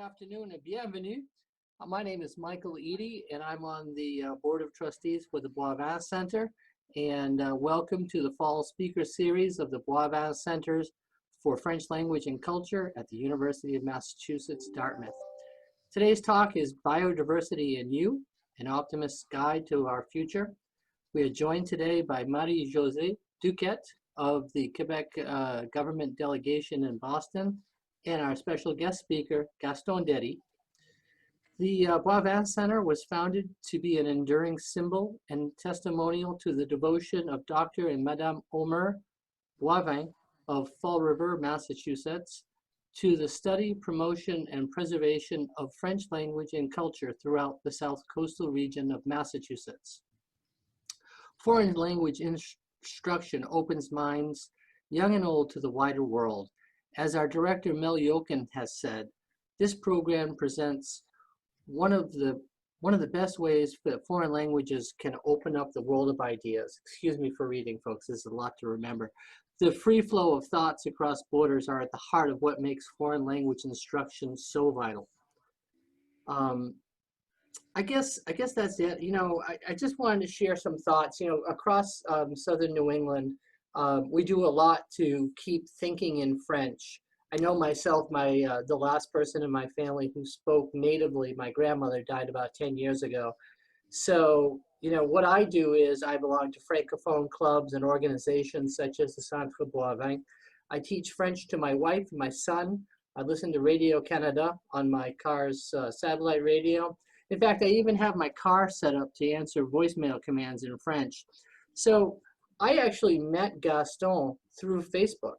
afternoon and bienvenue. My name is Michael Eady and I'm on the Board of Trustees for the Boivin Center. And welcome to the Fall Speaker Series of the Boivin Centers for French Language and Culture at the University of Massachusetts, Dartmouth. Today's talk is Biodiversity and You, an Optimist's Guide to Our Future. We are joined today by Marie-Josée Duquette of the Quebec government delegation in Boston, and our special guest speaker, Gaston Déry. The Boivin Center was founded to be an enduring symbol and testimonial to the devotion of Dr. and Madame Omer Boivin of Fall River, Massachusetts, to the study, promotion, and preservation of French language and culture throughout the South Coastal region of Massachusetts. Foreign language instruction opens minds, young and old, to the wider world. As our director, Mel Yokin, has said, this program presents one of the best ways that foreign languages can open up the world of ideas. Excuse me for reading, folks. There's a lot to remember. The free flow of thoughts across borders are at the heart of what makes foreign language instruction so vital. I guess that's it. You know, I just wanted to share some thoughts. You know, across southern New England, we do a lot to keep thinking in French. I know myself, the last person in my family who spoke natively, my grandmother died about 10 years ago. So, you know, what I do is I belong to Francophone clubs and organizations such as the Centre Boivin. I teach French to my wife and my son. I listen to Radio Canada on my car's satellite radio. In fact, I even have my car set up to answer voicemail commands in French. So I actually met Gaston through Facebook.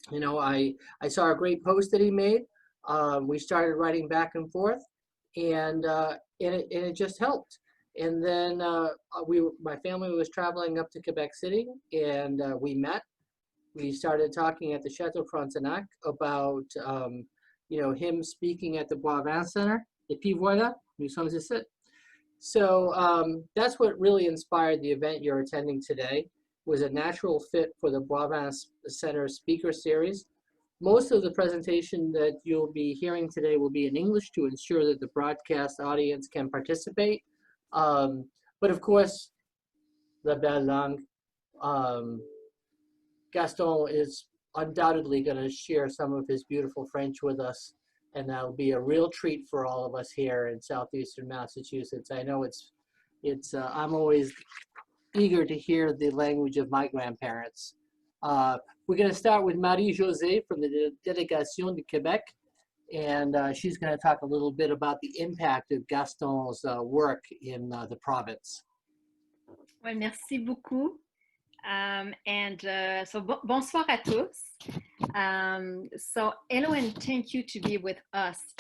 You know, I saw a great post that he made. We started writing back and forth, and it just helped. And then my family was traveling up to Quebec City, and we met. We started talking at the Chateau Frontenac about you know, him speaking at the Boivin Center. Et puis voilà, nous sommes ici. So that's what really inspired the event you're attending today. Was a natural fit for the Boivin Center Speaker Series. Most of the presentation that you'll be hearing today will be in English to ensure that the broadcast audience can participate. But of course, la belle langue, Gaston is undoubtedly going to share some of his beautiful French with us, and that'll be a real treat for all of us here in southeastern Massachusetts. I know I'm always eager to hear the language of my grandparents. We're going to start with Marie-Josée from the Delegation de Quebec, and she's going to talk a little bit about the impact of Gaston's work in the province. Ouais, merci beaucoup. Bonsoir à tous. So hello and thank you to be with us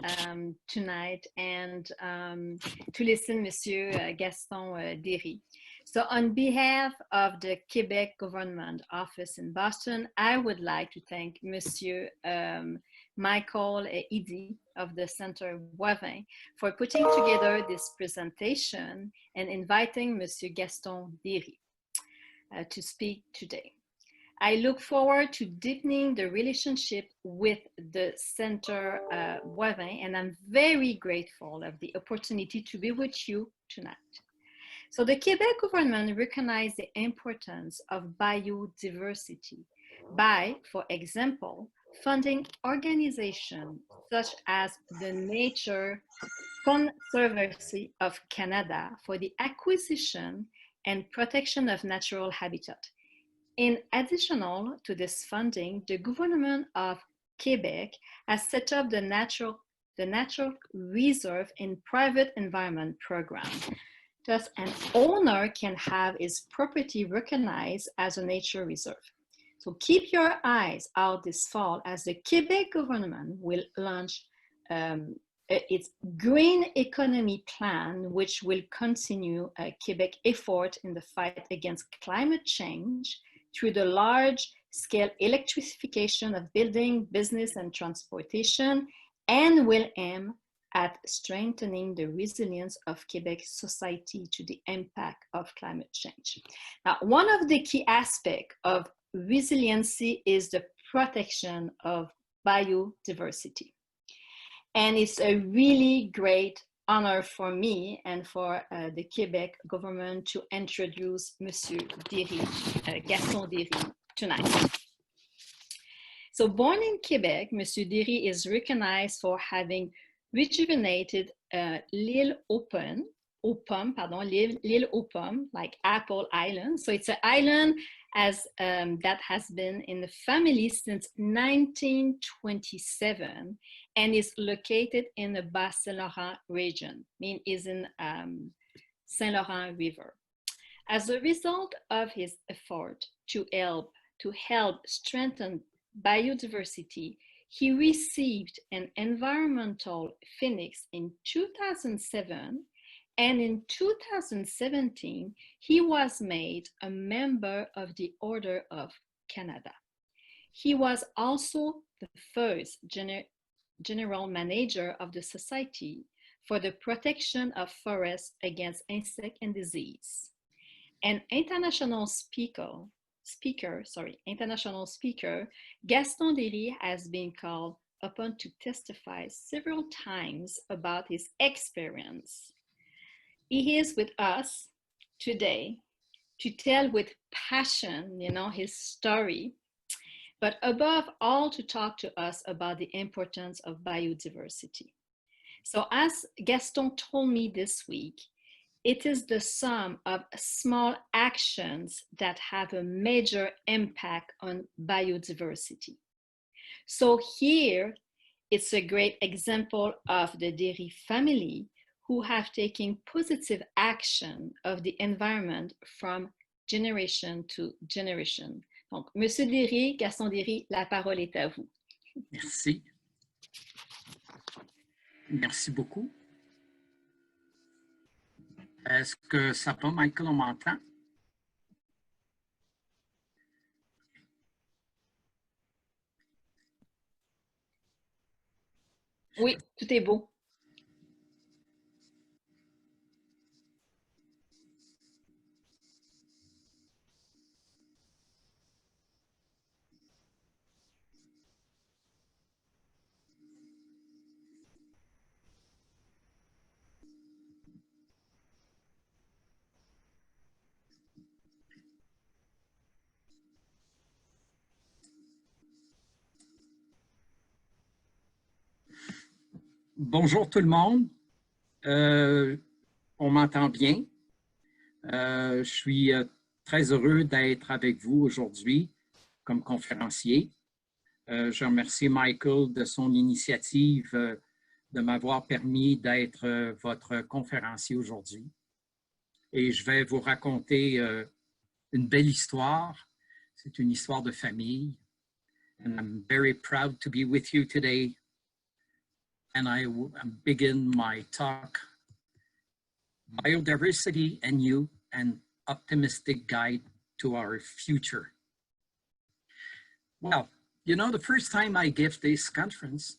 tonight and to listen, Monsieur Gaston Déry. So on behalf of the Quebec Government Office in Boston, I would like to thank Monsieur Michael Eady of the Centre Boivin for putting together this presentation and inviting Monsieur Gaston Déry to speak today. I look forward to deepening the relationship with the Centre Boivin, and I'm very grateful of the opportunity to be with you tonight. So the Quebec government recognized the importance of biodiversity by, for example, funding organizations such as the Nature Conservancy of Canada for the acquisition and protection of natural habitat. In addition to this funding, the government of Quebec has set up the Natural Reserve and Private Environment Program. Thus, an owner can have his property recognized as a nature reserve. So keep your eyes out this fall as the Quebec government will launch its Green Economy Plan, which will continue Quebec effort in the fight against climate change through the large-scale electrification of building, business, and transportation, and will aim at strengthening the resilience of Quebec society to the impact of climate change. Now, one of the key aspects of resiliency is the protection of biodiversity. And it's a really great honor for me and for the Quebec government to introduce Monsieur Déry, Gaston Déry, tonight. So born in Quebec, Monsieur Déry is recognized for having rejuvenated l'île aux pommes, like Apple Island. So it's an island that has been in the family since 1927 and is located in the Bas-Saint-Laurent region, is in Saint Laurent River. As a result of his effort to help strengthen biodiversity, he received an Environmental Phoenix in 2007, and in 2017, he was made a member of the Order of Canada. He was also the first general manager of the Society for the Protection of Forests Against Insect and Disease. An international speaker, Gaston Déry has been called upon to testify several times about his experience. He is with us today to tell with passion, his story, but above all to talk to us about the importance of biodiversity. So as Gaston told me this week, it is the sum of small actions that have a major impact on biodiversity. So here, it's a great example of the Déry family who have taken positive action of the environment from generation to generation. Donc, Monsieur Déry, Gaston Déry, la parole est à vous. Merci. Merci beaucoup. Est-ce que ça va, Michael, on m'entend? Oui, tout est beau. Bonjour tout le monde. On m'entend bien. Je suis très heureux d'être avec vous aujourd'hui comme conférencier. Je remercie Michael de son initiative de m'avoir permis d'être votre conférencier aujourd'hui. Et je vais vous raconter une belle histoire. C'est une histoire de famille. And I'm very proud to be with you today. And I begin my talk, Biodiversity and You, an optimistic guide to our future. Well, the first time I gave this conference,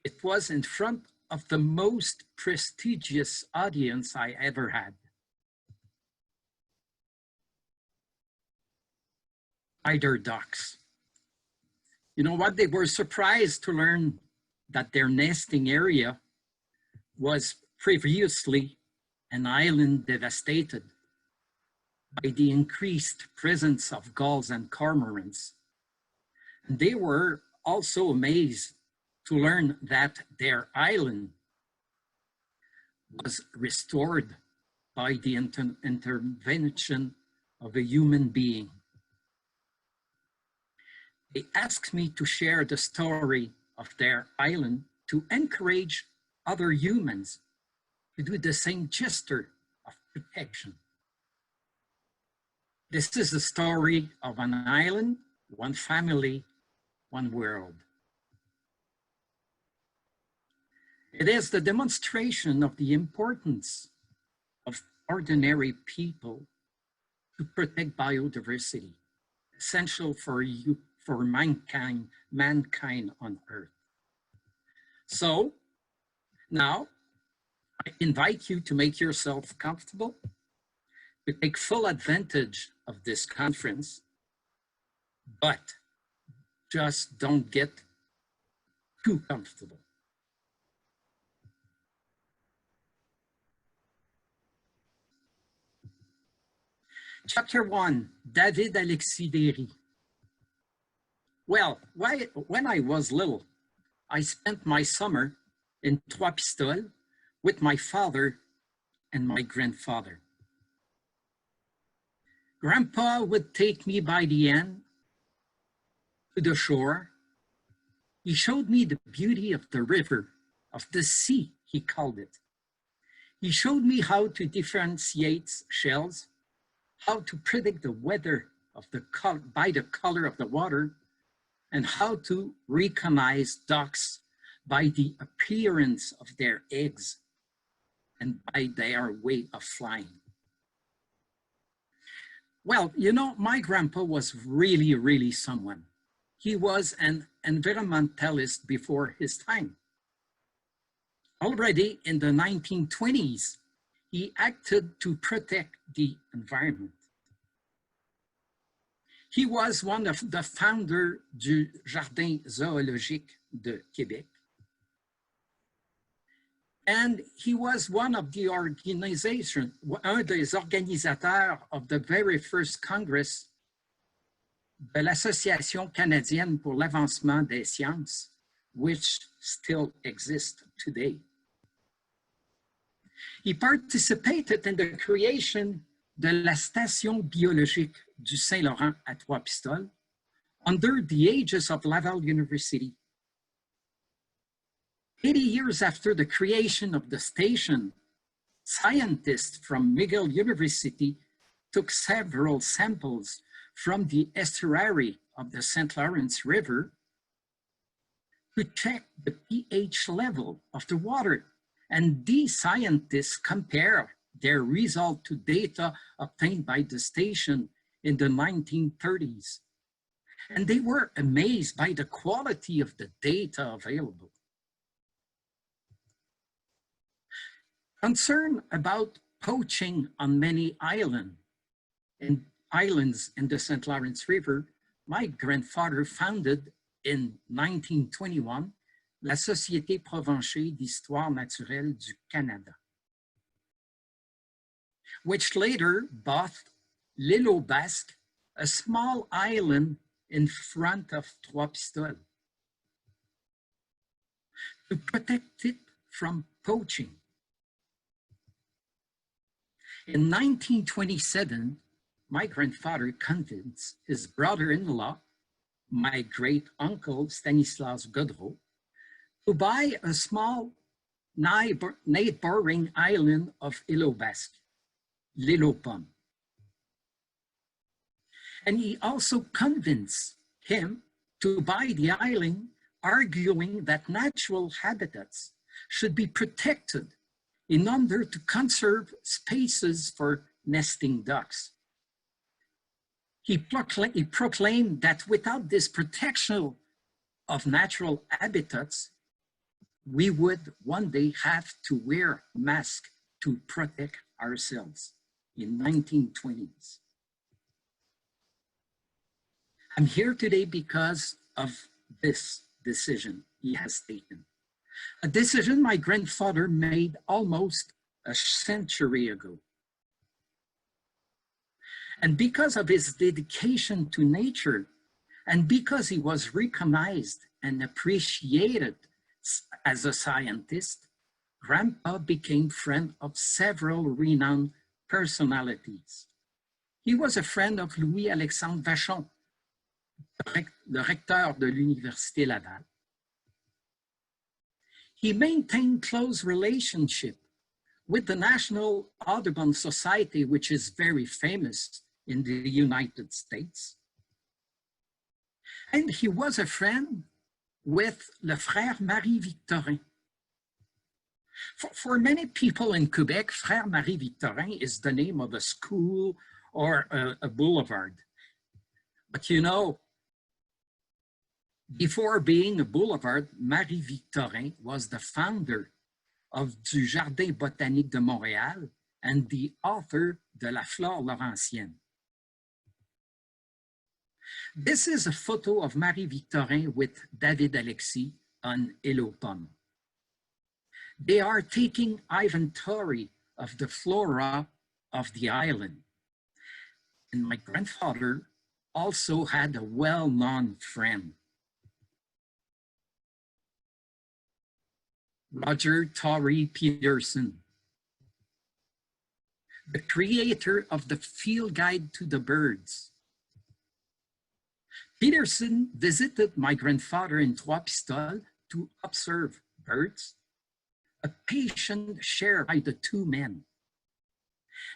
it was in front of the most prestigious audience I ever had. Eider ducks. You know what? They were surprised to learn that their nesting area was previously an island devastated by the increased presence of gulls and cormorants. And they were also amazed to learn that their island was restored by the intervention of a human being. They asked me to share the story of their island to encourage other humans to do the same gesture of protection. This is the story of an island, one family, one world. It is the demonstration of the importance of ordinary people to protect biodiversity, essential for mankind on Earth. So now I invite you to make yourself comfortable, to take full advantage of this conference, but just don't get too comfortable. Chapter 1, David Alexis Déry. Well, when I was little, I spent my summer in Trois Pistoles with my father and my grandfather. Grandpa would take me by the hand to the shore. He showed me the beauty of the river, of the sea, he called it. He showed me how to differentiate shells, how to predict the weather by the color of the water, and how to recognize ducks by the appearance of their eggs and by their way of flying. Well, you know, my grandpa was really, really someone. He was an environmentalist before his time. Already in the 1920s, he acted to protect the environment. He was one of the founders du Jardin zoologique de Québec. And he was one of the organizations, un des organisateurs of the very first Congress de l'Association canadienne pour l'avancement des sciences, which still exists today. He participated in the creation de la Station biologique du Saint-Laurent à Trois-Pistoles under the aegis of Laval University. 80 years after the creation of the station, scientists from McGill University took several samples from the estuary of the St. Lawrence River to check the pH level of the water. And these scientists compare their result to data obtained by the station in the 1930s. And they were amazed by the quality of the data available. Concern about poaching on many islands in the St. Lawrence River, my grandfather founded in 1921 la Société Provenchée d'Histoire Naturelle du Canada, which later bought l'Île aux Basques, a small island in front of Trois-Pistoles, to protect it from poaching. In 1927, my grandfather convinced his brother-in-law, my great-uncle Stanislas Godreau, to buy a small neighboring island of Île aux Basques, l'Île aux Pommes. And he also convinced him to buy the island, arguing that natural habitats should be protected in order to conserve spaces for nesting ducks. He proclaimed that without this protection of natural habitats, we would one day have to wear masks to protect ourselves in 1920s. I'm here today because of this decision he has taken. A decision my grandfather made almost a century ago. And because of his dedication to nature, and because he was recognized and appreciated as a scientist, Grandpa became friend of several renowned personalities. He was a friend of Louis-Alexandre Vachon, le recteur de l'Université Laval. He maintained close relationship with the National Audubon Society, which is very famous in the United States. And he was a friend with le frère Marie-Victorin. For many people in Quebec, Frère Marie-Victorin is the name of a school or a boulevard. But you know, before being a boulevard, Marie-Victorin was the founder of du Jardin botanique de Montréal and the author de la Flore Laurentienne. This is a photo of Marie-Victorin with David Alexis on Île aux Pommes. They are taking inventory of the flora of the island. and my grandfather also had a well-known friend, Roger Torrey Peterson, the creator of the Field Guide to the Birds. Peterson visited my grandfather in Trois-Pistoles to observe birds, a patient shared by the two men.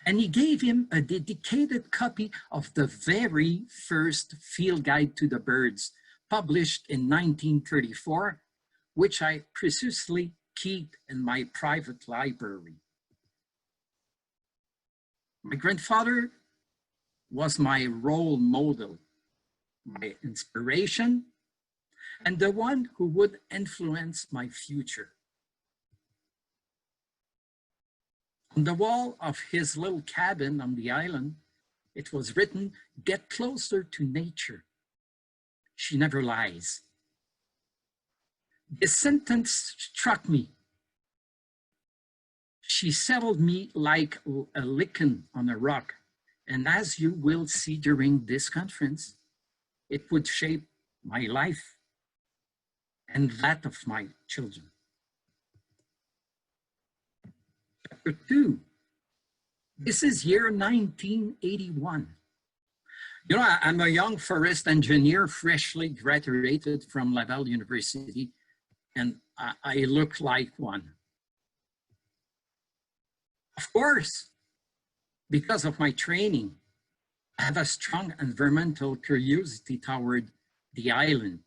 And he gave him a dedicated copy of the very first Field Guide to the Birds, published in 1934, which I precisely keep in my private library. My grandfather was my role model, my inspiration, and the one who would influence my future. On the wall of his little cabin on the island, it was written, "Get closer to nature. She never lies." This sentence struck me. She settled me like a lichen on a rock. And as you will see during this conference, it would shape my life and that of my children. Chapter 2. This is year 1981. You know, I'm a young forest engineer, freshly graduated from Laval University, and I look like one. Of course, because of my training, I have a strong environmental curiosity toward the island,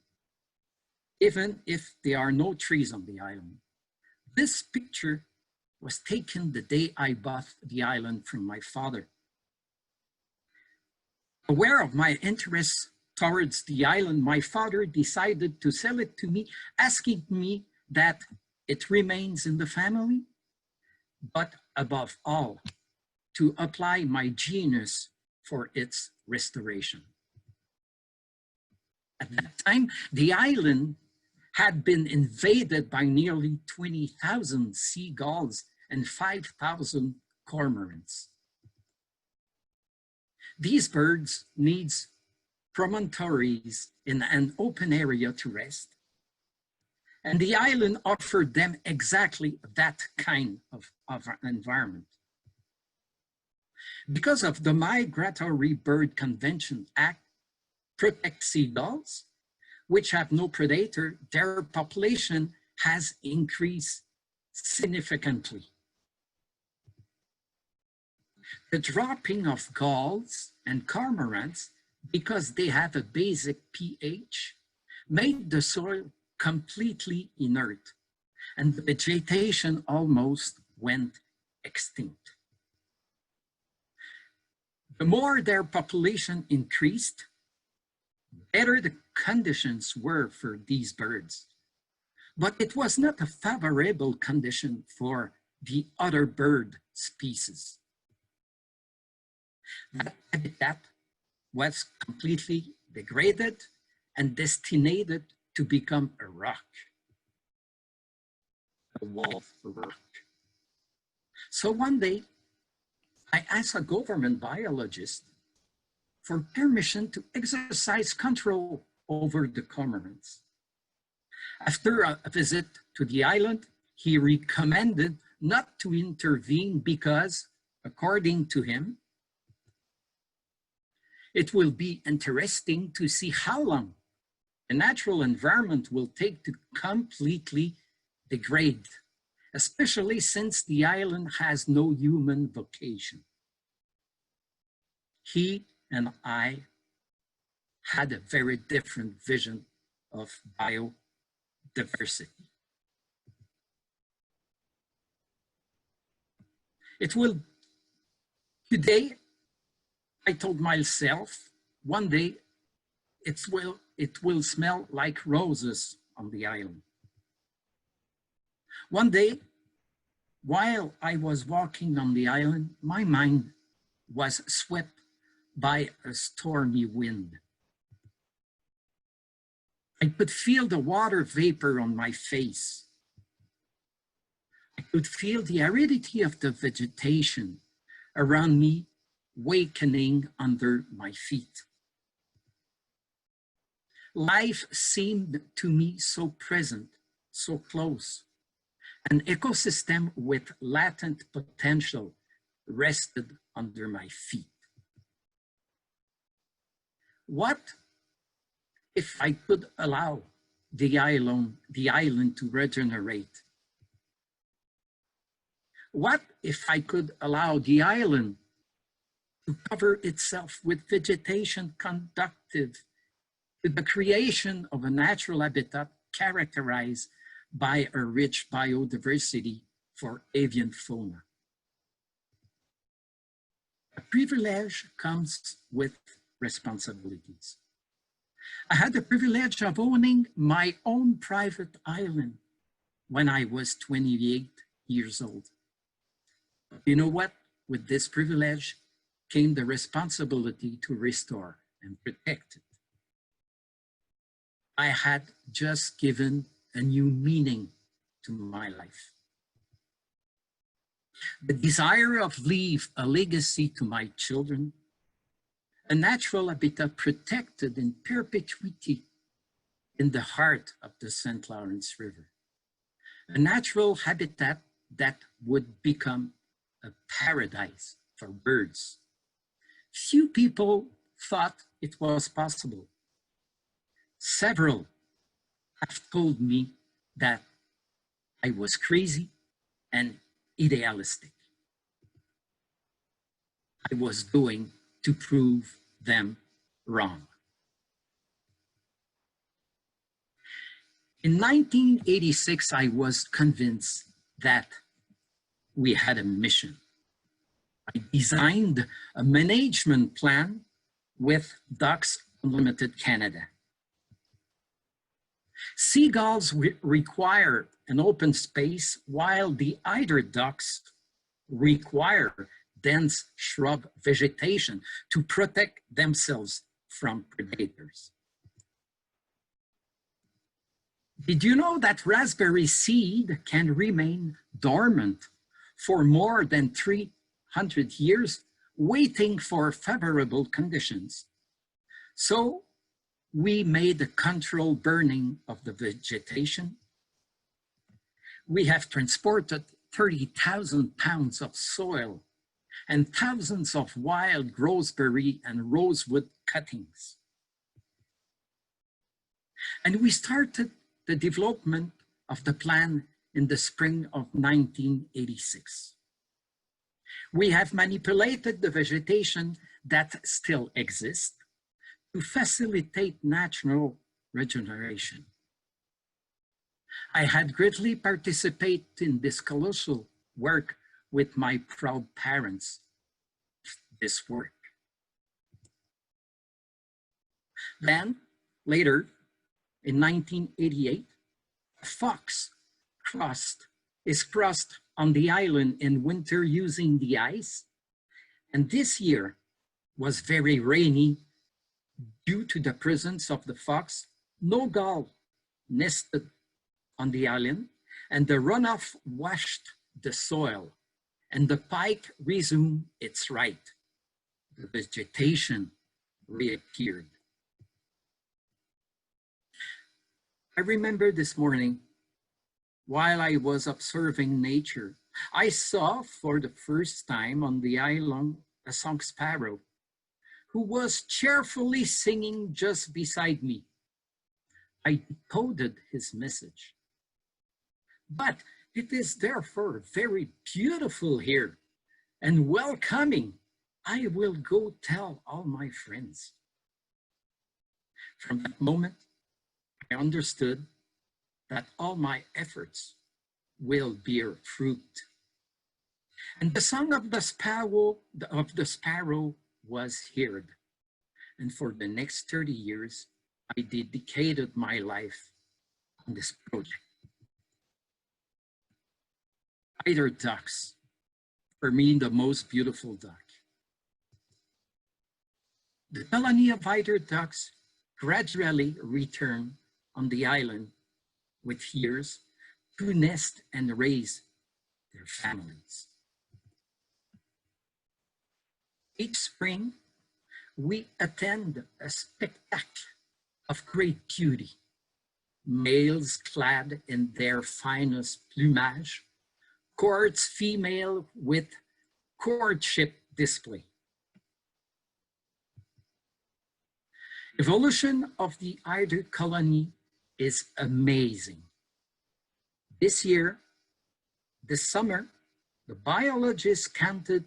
even if there are no trees on the island. This picture was taken the day I bought the island from my father. Aware of my interest towards the island, my father decided to sell it to me, asking me that it remains in the family, but above all, to apply my genius for its restoration. At that time, the island had been invaded by nearly 20,000 seagulls and 5,000 cormorants. These birds need promontories in an open area to rest, and the island offered them exactly that kind of environment. Because of the Migratory Bird Convention Act protects seagulls, which have no predator, their population has increased significantly. The dropping of gulls and cormorants, because they have a basic pH, made the soil completely inert, and the vegetation almost went extinct. The more their population increased, better the conditions were for these birds. But it was not a favorable condition for the other bird species. That habitat was completely degraded and destined to become a rock, a wall of rock. So one day, I asked a government biologist for permission to exercise control over the cormorants. After a visit to the island, he recommended not to intervene because, according to him, it will be interesting to see how long the natural environment will take to completely degrade, especially since the island has no human vocation. He and I had a very different vision of biodiversity. Today, I told myself, one day it will smell like roses on the island. One day, while I was walking on the island, my mind was swept by a stormy wind. I could feel the water vapor on my face. I could feel the aridity of the vegetation around me wakening under my feet. Life seemed to me so present, so close. An ecosystem with latent potential rested under my feet. What if I could allow the island to regenerate? What if I could allow the island to cover itself with vegetation conducive to the creation of a natural habitat characterized by a rich biodiversity for avian fauna? A privilege comes with responsibilities. I had the privilege of owning my own private island when I was 28 years old. You know what? With this privilege came the responsibility to restore and protect it. I had just given a new meaning to my life. The desire of leave a legacy to my children, a natural habitat protected in perpetuity in the heart of the St. Lawrence River, a natural habitat that would become a paradise for birds. Few people thought it was possible. Several have told me that I was crazy and idealistic. I was going to prove them wrong. In 1986, I was convinced that we had a mission. I designed a management plan with Ducks Unlimited Canada. Seagulls require an open space, while the eider ducks require dense shrub vegetation to protect themselves from predators. Did you know that raspberry seed can remain dormant for more than 300 years, waiting for favorable conditions? So we made a controlled burning of the vegetation. We have transported 30,000 pounds of soil and thousands of wild gooseberry and rosewood cuttings. And we started the development of the plan in the spring of 1986. We have manipulated the vegetation that still exists to facilitate natural regeneration. I had greatly participated in this colossal work with my proud parents. This work. Then, later, in 1988, a fox is crossed on the island in winter using the ice, and this year was very rainy. Due to the presence of the fox, no gull nested on the island, and the runoff washed the soil, and the pike resumed its right. The vegetation reappeared. I remember this morning, while I was observing nature, I saw for the first time on the island a song sparrow who was cheerfully singing just beside me. I decoded his message. But it is therefore very beautiful here and welcoming. I will go tell all my friends. From that moment, I understood that all my efforts will bear fruit. And the song of the sparrow was heard. And for the next 30 years, I dedicated my life on this project. Eider ducks, for me, the most beautiful duck. The colony of eider ducks gradually returned on the island with years to nest and raise their families. Each spring, we attend a spectacle of great beauty. Males clad in their finest plumage, courts female with courtship display. Evolution of the eider colony is amazing. This year, this summer, the biologists counted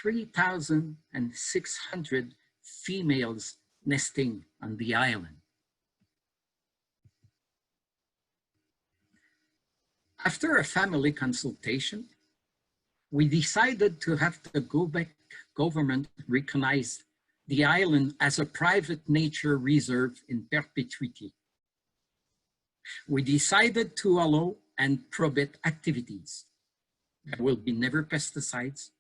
3,600 females nesting on the island. After a family consultation, we decided to have the Quebec government recognize the island as a private nature reserve in perpetuity. We decided to allow and prohibit activities. There will be never pesticides,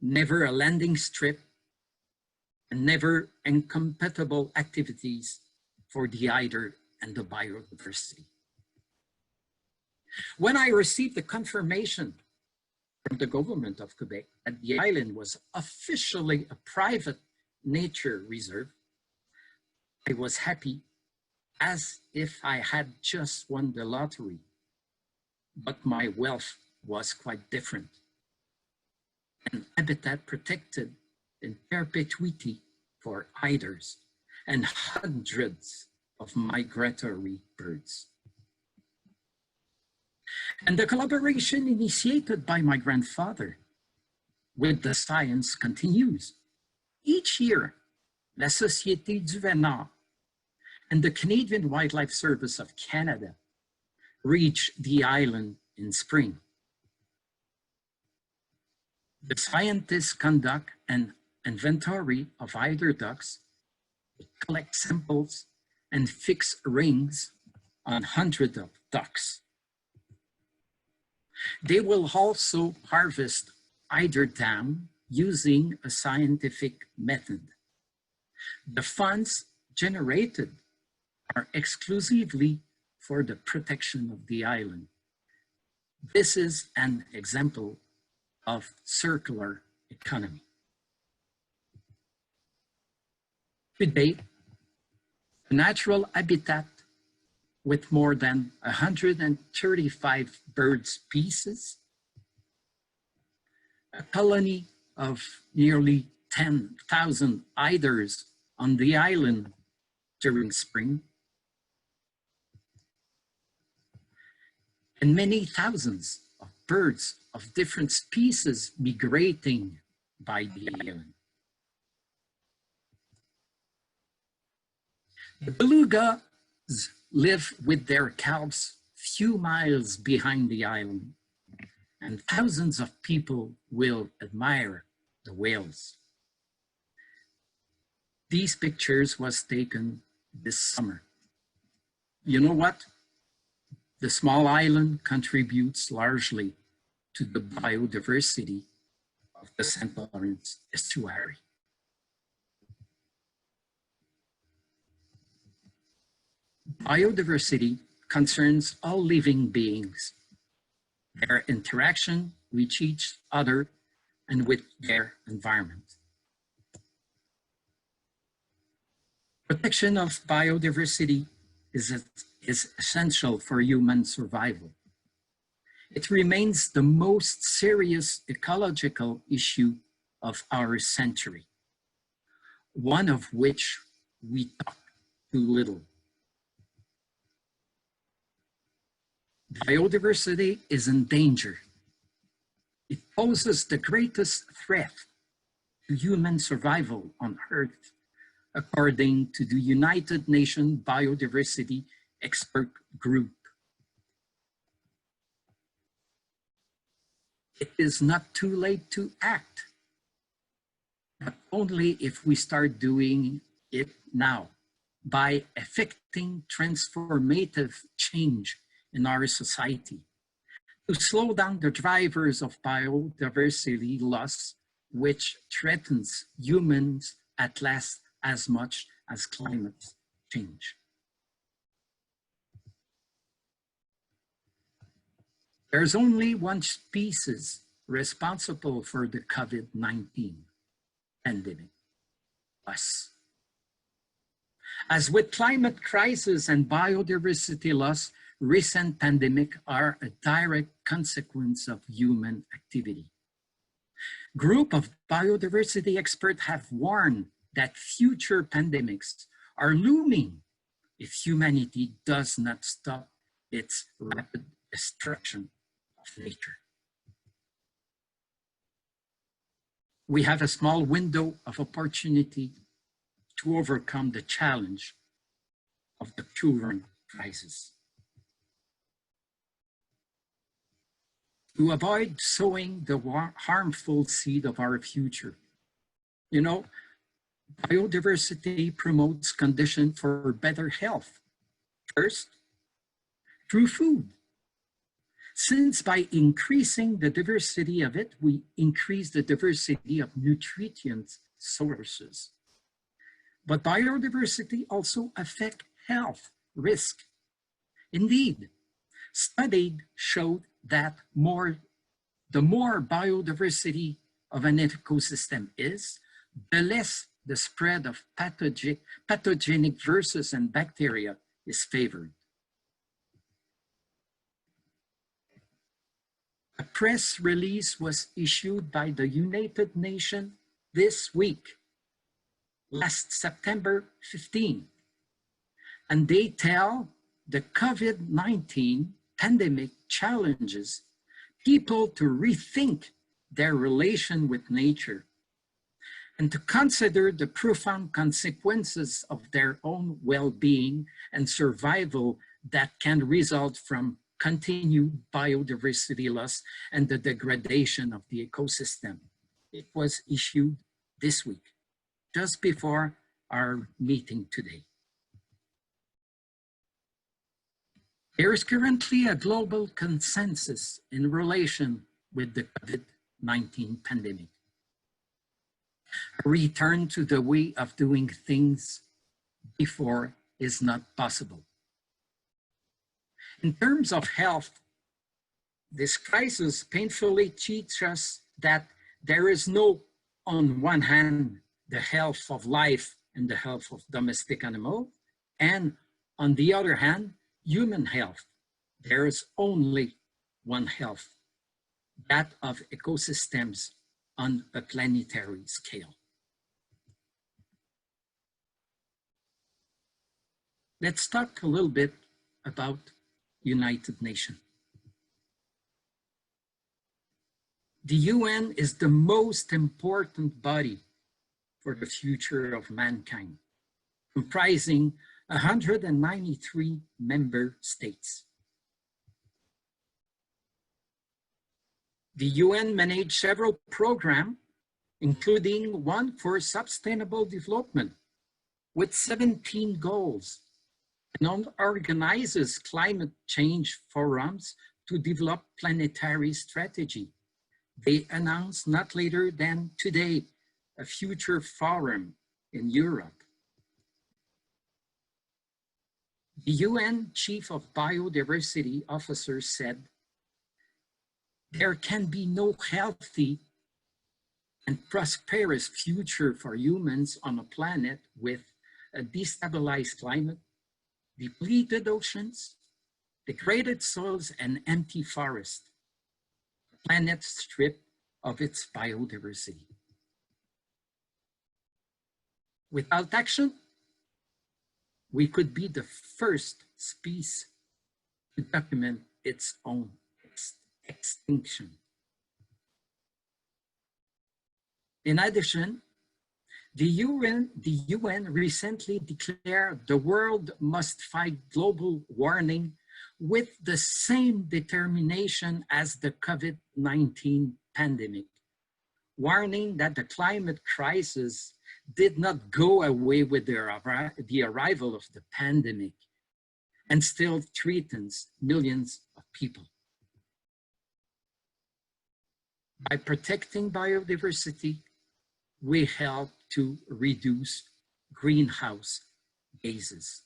never a landing strip, and never incompatible activities for the eider and the biodiversity. When I received the confirmation from the government of Quebec that the island was officially a private nature reserve, I was happy as if I had just won the lottery. But my wealth was quite different. An habitat protected in perpetuity for eiders and hundreds of migratory birds. And the collaboration initiated by my grandfather with the science continues. Each year, La Société du Venard and the Canadian Wildlife Service of Canada reach the island in spring. The scientists conduct an inventory of eider ducks, collect samples, and fix rings on hundreds of ducks. They will also harvest eider down using a scientific method. The funds generated are exclusively for the protection of the island. This is an example of circular economy. Today, a natural habitat with more than 135 bird species, a colony of nearly 10,000 eiders on the island during spring, and many thousands of birds of different species migrating by the island. The belugas live with their calves few miles behind the island, and thousands of people will admire the whales. These pictures was taken this summer. You know what? The small island contributes largely to the biodiversity of the St. Lawrence estuary. Biodiversity concerns all living beings, their interaction with each other and with their environment. Protection of biodiversity is essential for human survival. It remains the most serious ecological issue of our century, one of which we talk too little. Biodiversity is in danger. It poses the greatest threat to human survival on Earth, according to the United Nations Biodiversity Expert Group. It is not too late to act, but only if we start doing it now by effecting transformative change in our society to slow down the drivers of biodiversity loss, which threatens humans at last as much as climate change. There's only one species responsible for the COVID-19, pandemic, us. As with climate crisis and biodiversity loss, recent pandemics are a direct consequence of human activity. Group of biodiversity experts have warned that future pandemics are looming if humanity does not stop its rapid destruction of nature. We have a small window of opportunity to overcome the challenge of the current crisis. To avoid sowing the harmful seed of our future. You know, biodiversity promotes conditions for better health. First, through food. Since by increasing the diversity of it, we increase the diversity of nutrient sources. But biodiversity also affects health risk. Indeed, studies showed that the more biodiversity of an ecosystem is, the less the spread of pathogenic viruses and bacteria is favored. A press release was issued by the United Nations this week, last September 15, and they tell the COVID-19 pandemic challenges people to rethink their relation with nature and to consider the profound consequences of their own well-being and survival that can result from continued biodiversity loss and the degradation of the ecosystem. It was issued this week, just before our meeting today. There is currently a global consensus in relation with the COVID-19 pandemic. A return to the way of doing things before is not possible. In terms of health, this crisis painfully teaches us that there is no, on one hand, the health of life and the health of domestic animals, and on the other hand, human health. There is only one health, that of ecosystems on a planetary scale. Let's talk a little bit about United Nations. The UN is the most important body for the future of mankind, comprising 193 member states. The UN managed several programs, including one for sustainable development with 17 goals, and organizes climate change forums to develop planetary strategy. They announced not later than today a future forum in Europe. The UN Chief of Biodiversity Officer said, there can be no healthy and prosperous future for humans on a planet with a destabilized climate, depleted oceans, degraded soils, and empty forests. The planet stripped of its biodiversity. Without action, we could be the first species to document its own extinction. In addition, the UN recently declared the world must fight global warming with the same determination as the COVID-19 pandemic, warning that the climate crisis did not go away with the arrival of the pandemic and still threatens millions of people. By protecting biodiversity, we help to reduce greenhouse gases.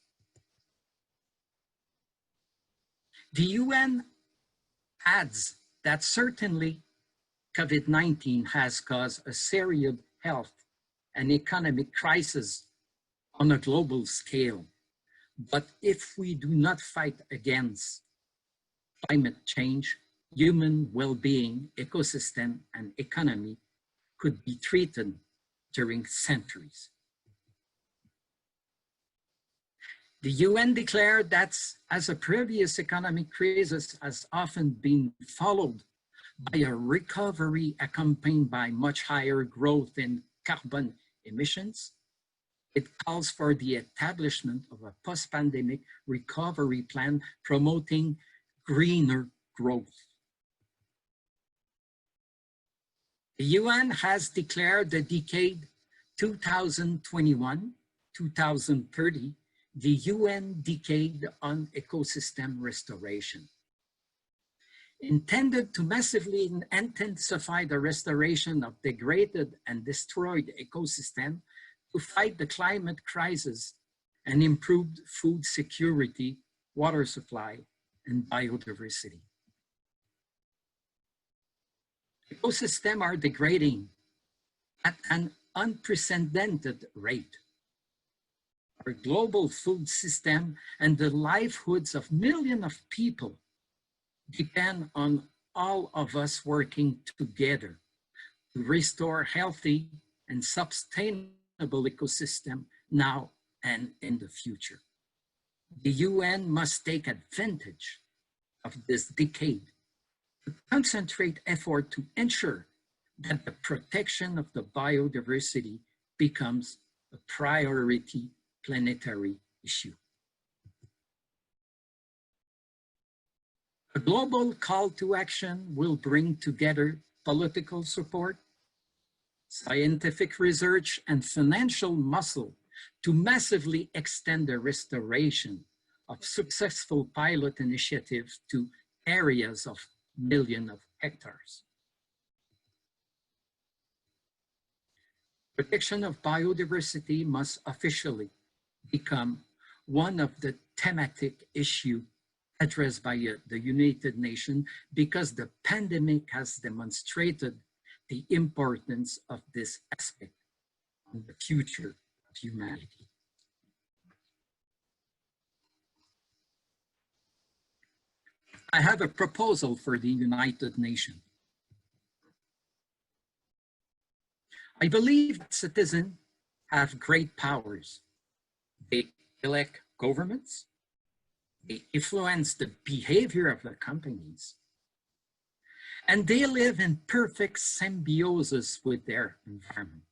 The UN adds that certainly COVID-19 has caused a serious health and economic crisis on a global scale. But if we do not fight against climate change, human well-being, ecosystem, and economy could be threatened during centuries. The UN declared that as a previous economic crisis has often been followed by a recovery accompanied by much higher growth in carbon emissions, it calls for the establishment of a post-pandemic recovery plan promoting greener growth. The UN has declared the decade 2021-2030 the UN Decade on Ecosystem Restoration, intended to massively intensify the restoration of degraded and destroyed ecosystem to fight the climate crisis and improve food security, water supply, and biodiversity. Ecosystems are degrading at an unprecedented rate. Our global food system and the livelihoods of millions of people depend on all of us working together to restore healthy and sustainable ecosystem now and in the future. The UN must take advantage of this decade to concentrate effort to ensure that the protection of the biodiversity becomes a priority planetary issue. A global call to action will bring together political support, scientific research, and financial muscle to massively extend the restoration of successful pilot initiatives to areas of millions of hectares. Protection of biodiversity must officially become one of the thematic issues addressed by the United Nations because the pandemic has demonstrated the importance of this aspect on the future of humanity. I have a proposal for the United Nations. I believe citizens have great powers. They elect governments, they influence the behavior of the companies, and they live in perfect symbiosis with their environment.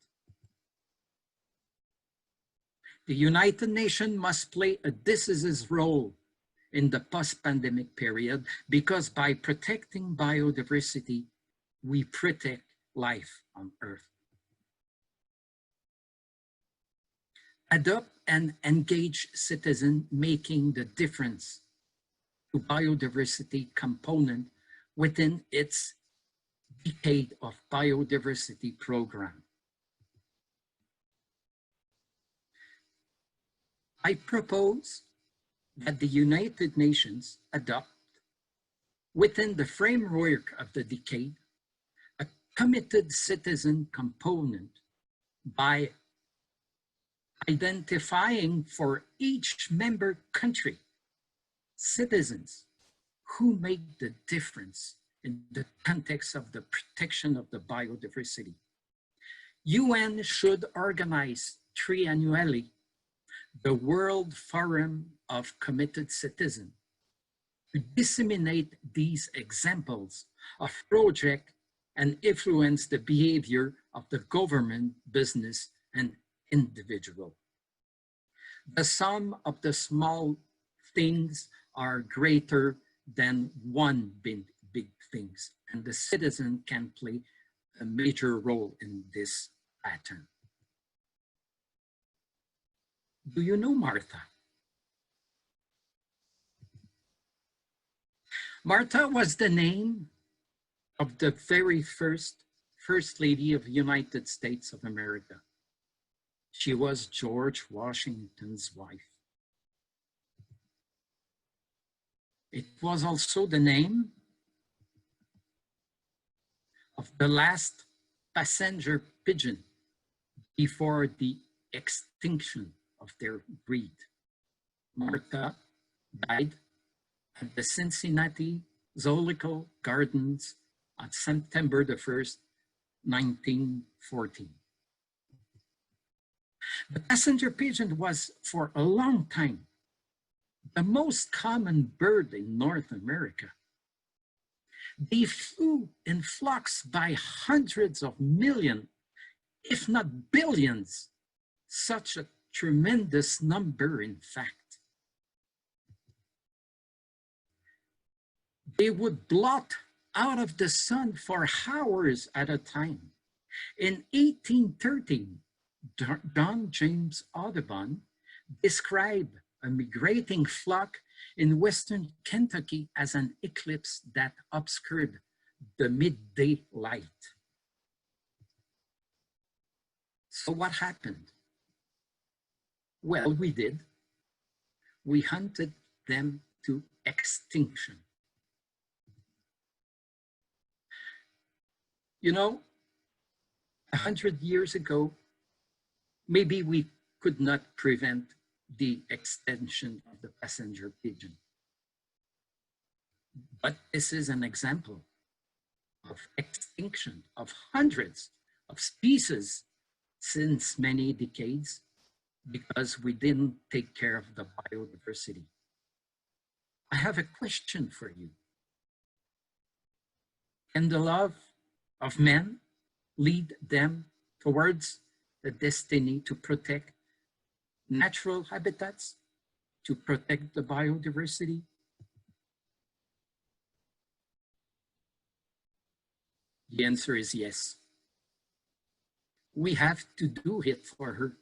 The United Nations must play a decisive role in the post-pandemic period because by protecting biodiversity, we protect life on Earth. Adopt and engage citizens making the difference to biodiversity component within its decade of biodiversity program. I propose that the United Nations adopt, within the framework of the decade, a committed citizen component by identifying for each member country citizens who make the difference in the context of the protection of the biodiversity. UN should organize triannually the World Forum of Committed Citizens to disseminate these examples of projects and influence the behavior of the government, business, and individual. The sum of the small things are greater than one big things, and the citizen can play a major role in this pattern. Do you know Martha? Martha was the name of the very first Lady of the United States of America. She was George Washington's wife. It was also the name of the last passenger pigeon before the extinction of their breed. Martha died at the Cincinnati Zoological Gardens on September the 1st, 1914. The passenger pigeon was, for a long time, the most common bird in North America. They flew in flocks by hundreds of millions, if not billions, such a tremendous number, in fact. They would blot out of the sun for hours at a time. In 1813, John James Audubon described a migrating flock in western Kentucky as an eclipse that obscured the midday light. So what happened? Well, we did. We hunted them to extinction. You know, 100 years ago, maybe we could not prevent the extinction of the passenger pigeon. But this is an example of extinction of hundreds of species since many decades because we didn't take care of the biodiversity. I have a question for you. Can the love of men lead them towards the destiny to protect natural habitats, to protect the biodiversity? The answer is yes. We have to do it for her.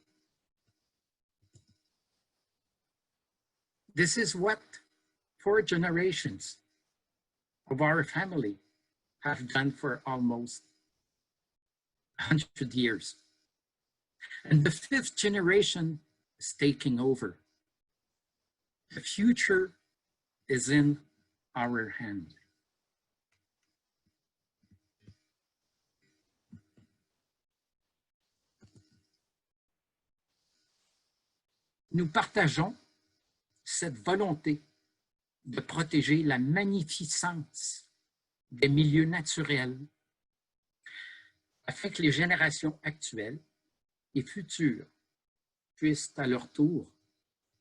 This is what 4 generations of our family have done for almost 100 years. And the 5th generation is taking over. The future is in our hand. Nous partageons cette volonté de protéger la magnificence des milieux naturels afin que les générations actuelles et futures puissent à leur tour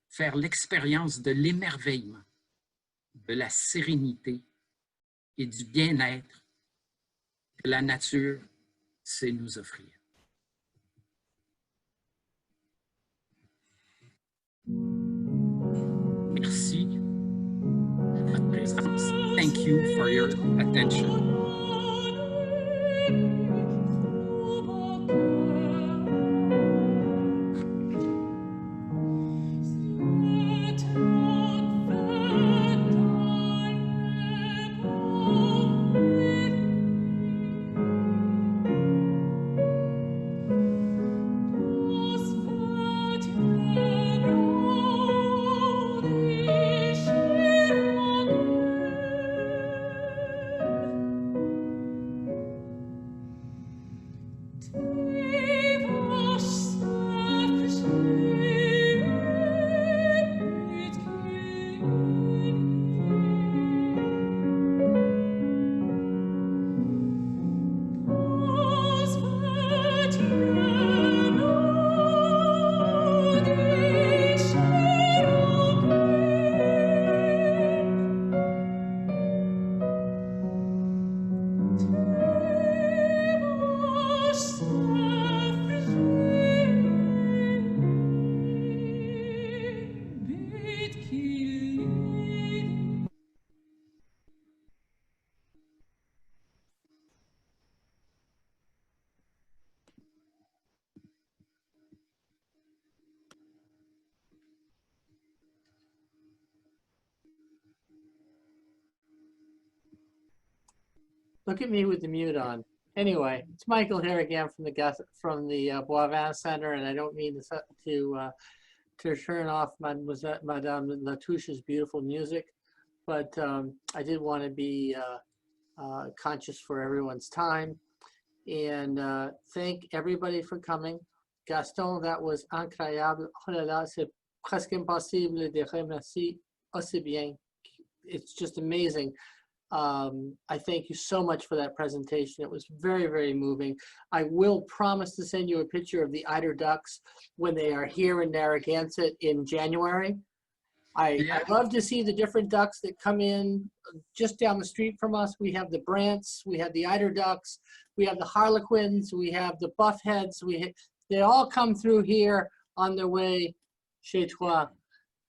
faire l'expérience de l'émerveillement, de la sérénité et du bien-être que la nature sait nous offrir. Merci de votre présence. Thank you for your attention. Look at me with the mute on. Anyway, it's Michael here again from the Boivin Center, and I don't mean to turn off Madame Latouche's beautiful music, but I did want to be conscious for everyone's time, and thank everybody for coming. Gaston, that was incroyable. Oh là là, c'est presque impossible de remercier aussi bien. It's just amazing. I thank you so much for that presentation. It was very, very moving. I will promise to send you a picture of the eider ducks when they are here in Narragansett in January. I love to see the different ducks that come in just down the street from us. We have the brants, we have the eider ducks, we have the harlequins, we have the buffheads. They all come through here on their way chez toi.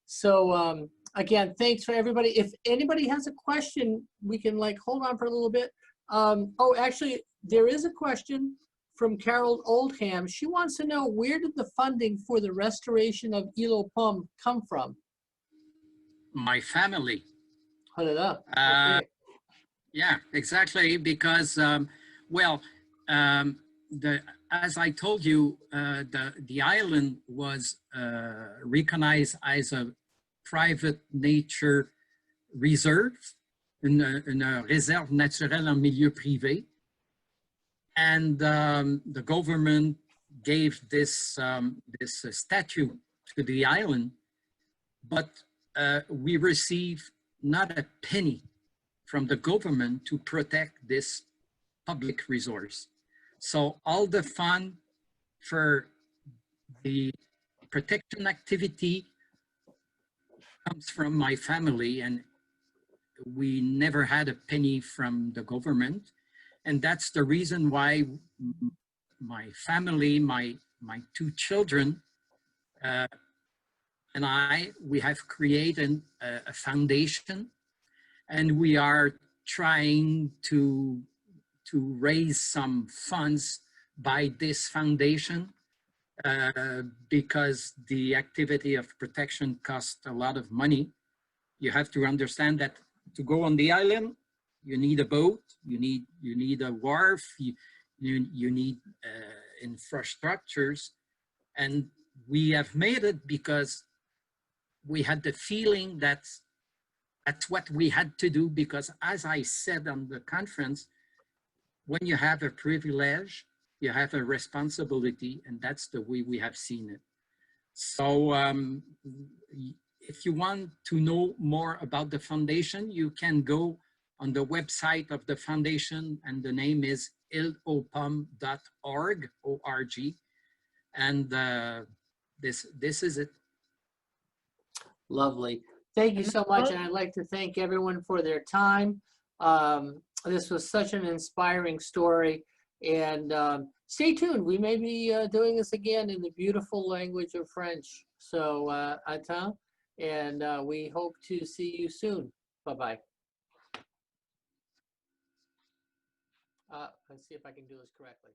So again, thanks for everybody. If anybody has a question, we can like hold on for a little bit. Oh, actually, there is a question from Carol Oldham. She wants to know, where did the funding for the restoration of Île aux Pommes come from? My family. Okay. Yeah, exactly. Because, as I told you, the island was recognized as a private nature reserve, une réserve naturelle en milieu privé. And the government gave this statue to the island, but we received not a penny from the government to protect this public resource. So all the fund for the protection activity comes from my family, and we never had a penny from the government. And that's the reason why my family, my two children, and we have created a foundation, and we are trying to raise some funds by this foundation because the activity of protection costs a lot of money. You have to understand that to go on the island, you need a boat, you need a wharf, you need infrastructures, and we have made it because we had the feeling that that's what we had to do, because as I said on the conference, when you have a privilege, you have a responsibility, and that's the way we have seen it. So if you want to know more about the foundation, you can go on the website of the foundation, and the name is ileauxpommes.org, O-R-G, and this is it. Lovely. Thank you so much. And I'd like to thank everyone for their time. This was such an inspiring story. And stay tuned. We may be doing this again in the beautiful language of French. So, attends. And we hope to see you soon. Bye-bye. Let's see if I can do this correctly.